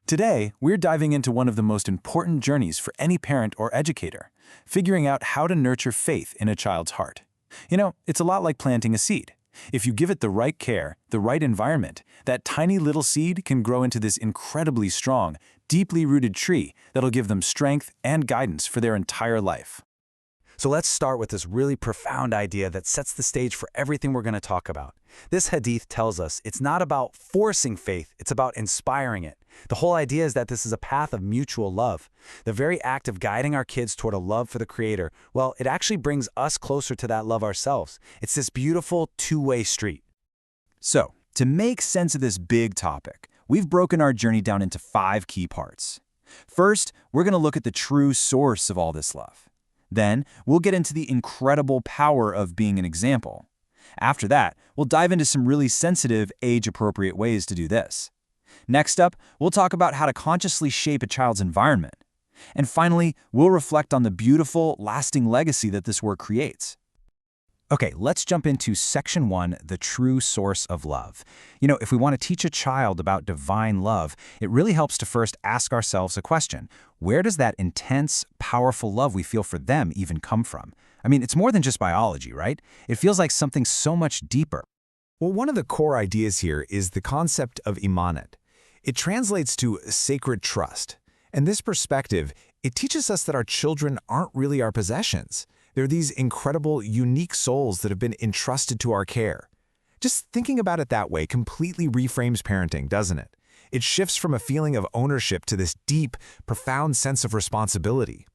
Today, we're diving into one of the most important journeys for any parent or educator, figuring out how to nurture faith in a child's heart. It's a lot like planting a seed. If you give it the right care, the right environment, that tiny little seed can grow into this incredibly strong, deeply rooted tree that'll give them strength and guidance for their entire life. So let's start with this really profound idea that sets the stage for everything we're going to talk about. This hadith tells us it's not about forcing faith, it's about inspiring it. The whole idea is that this is a path of mutual love. The very act of guiding our kids toward a love for the Creator, well, it actually brings us closer to that love ourselves. It's this beautiful two-way street. So, to make sense of this big topic, we've broken our journey down into 5 key parts. First, we're going to look at the true source of all this love. Then, we'll get into the incredible power of being an example. After that, we'll dive into some really sensitive, age-appropriate ways to do this. Next up, we'll talk about how to consciously shape a child's environment. And finally, we'll reflect on the beautiful, lasting legacy that this work creates. Okay, let's jump into Section 1, the true source of love. If we want to teach a child about divine love, it really helps to first ask ourselves a question. Where does that intense, powerful love we feel for them even come from? It's more than just biology, right? It feels like something so much deeper. Well, one of the core ideas here is the concept of imanat. It translates to sacred trust. And this perspective, it teaches us that our children aren't really our possessions. They're these incredible, unique souls that have been entrusted to our care. Just thinking about it that way completely reframes parenting, doesn't it? It shifts from a feeling of ownership to this deep, profound sense of responsibility.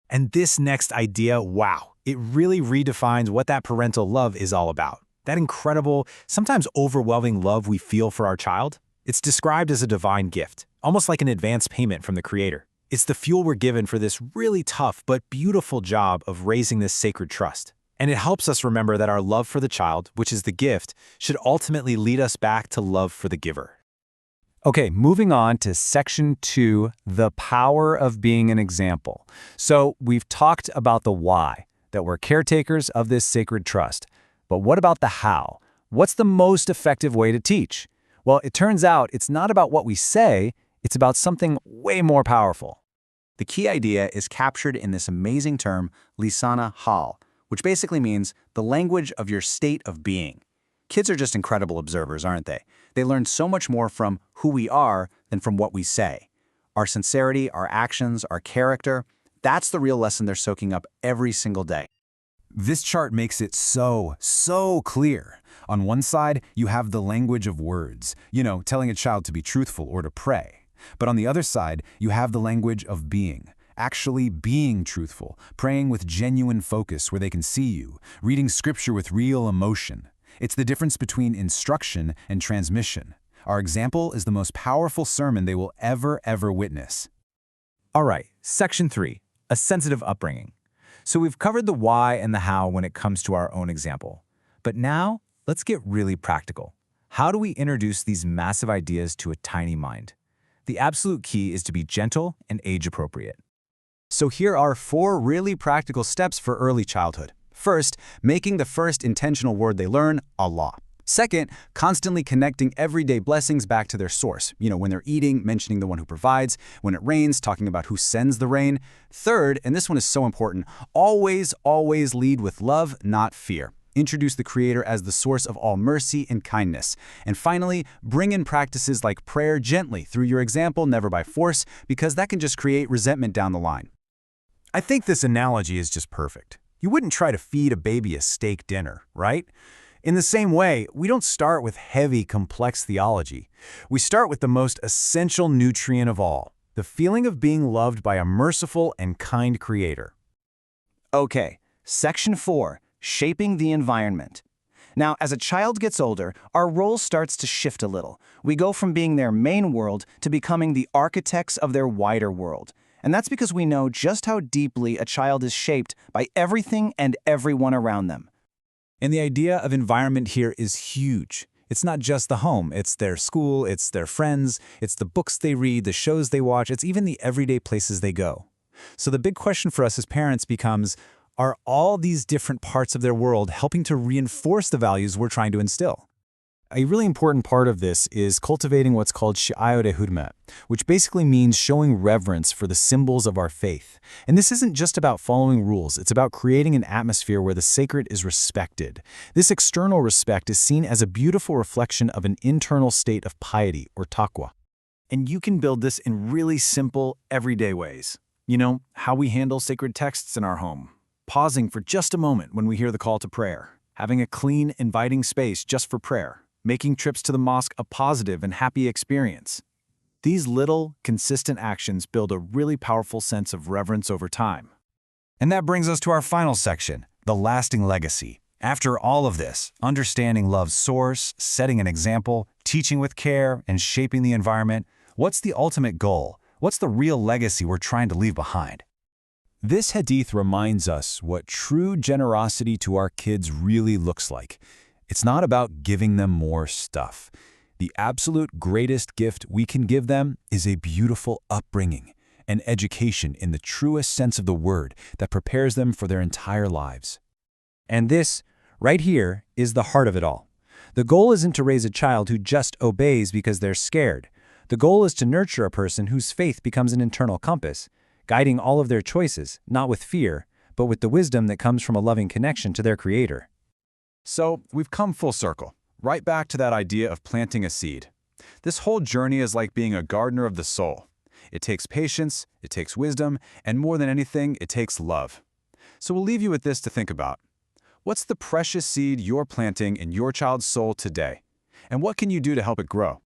And this next idea, wow, it really redefines what that parental love is all about. That incredible, sometimes overwhelming love we feel for our child. It's described as a divine gift, almost like an advance payment from the Creator. It's the fuel we're given for this really tough but beautiful job of raising this sacred trust. And it helps us remember that our love for the child, which is the gift, should ultimately lead us back to love for the giver. Okay, moving on to Section 2, the power of being an example. So we've talked about the why, that we're caretakers of this sacred trust. But what about the how? What's the most effective way to teach? Well, it turns out it's not about what we say, it's about something way more powerful. The key idea is captured in this amazing term, lisana hal, which basically means the language of your state of being. Kids are just incredible observers, aren't they? They learn so much more from who we are than from what we say. Our sincerity, our actions, our character, that's the real lesson they're soaking up every single day. This chart makes it so clear. On one side, you have the language of words, telling a child to be truthful or to pray. But on the other side, you have the language of being, actually being truthful, praying with genuine focus where they can see you, reading scripture with real emotion. It's the difference between instruction and transmission. Our example is the most powerful sermon they will ever witness. All right, Section 3, a sensitive upbringing. So we've covered the why and the how when it comes to our own example. But now, let's get really practical. How do we introduce these massive ideas to a tiny mind? The absolute key is to be gentle and age-appropriate. So here are 4 really practical steps for early childhood. First, making the first intentional word they learn, Allah. Second, constantly connecting everyday blessings back to their source. When they're eating, mentioning the one who provides. When it rains, talking about who sends the rain. Third, and this one is so important, always lead with love, not fear. Introduce the Creator as the source of all mercy and kindness. And finally, bring in practices like prayer gently through your example, never by force, because that can just create resentment down the line. I think this analogy is just perfect. You wouldn't try to feed a baby a steak dinner, right? In the same way, we don't start with heavy, complex theology. We start with the most essential nutrient of all, the feeling of being loved by a merciful and kind Creator. Okay, Section 4, shaping the environment. Now, as a child gets older, our role starts to shift a little. We go from being their main world to becoming the architects of their wider world. And that's because we know just how deeply a child is shaped by everything and everyone around them. And the idea of environment here is huge. It's not just the home, it's their school, it's their friends, it's the books they read, the shows they watch, it's even the everyday places they go. So the big question for us as parents becomes, are all these different parts of their world helping to reinforce the values we're trying to instill? A really important part of this is cultivating what's called shi'ayot hurmet, which basically means showing reverence for the symbols of our faith. And this isn't just about following rules, it's about creating an atmosphere where the sacred is respected. This external respect is seen as a beautiful reflection of an internal state of piety or taqwa. And you can build this in really simple, everyday ways. You know, how we handle sacred texts in our home. Pausing for just a moment when we hear the call to prayer. Having a clean, inviting space just for prayer. Making trips to the mosque a positive and happy experience. These little, consistent actions build a really powerful sense of reverence over time. And that brings us to our final section, the lasting legacy. After all of this, understanding love's source, setting an example, teaching with care, and shaping the environment, what's the ultimate goal? What's the real legacy we're trying to leave behind? This hadith reminds us what true generosity to our kids really looks like. It's not about giving them more stuff. The absolute greatest gift we can give them is a beautiful upbringing, an education in the truest sense of the word that prepares them for their entire lives. And this, right here, is the heart of it all. The goal isn't to raise a child who just obeys because they're scared. The goal is to nurture a person whose faith becomes an internal compass, guiding all of their choices, not with fear, but with the wisdom that comes from a loving connection to their Creator. So, we've come full circle, right back to that idea of planting a seed. This whole journey is like being a gardener of the soul. It takes patience, it takes wisdom, and more than anything, it takes love. So we'll leave you with this to think about. What's the precious seed you're planting in your child's soul today? And what can you do to help it grow?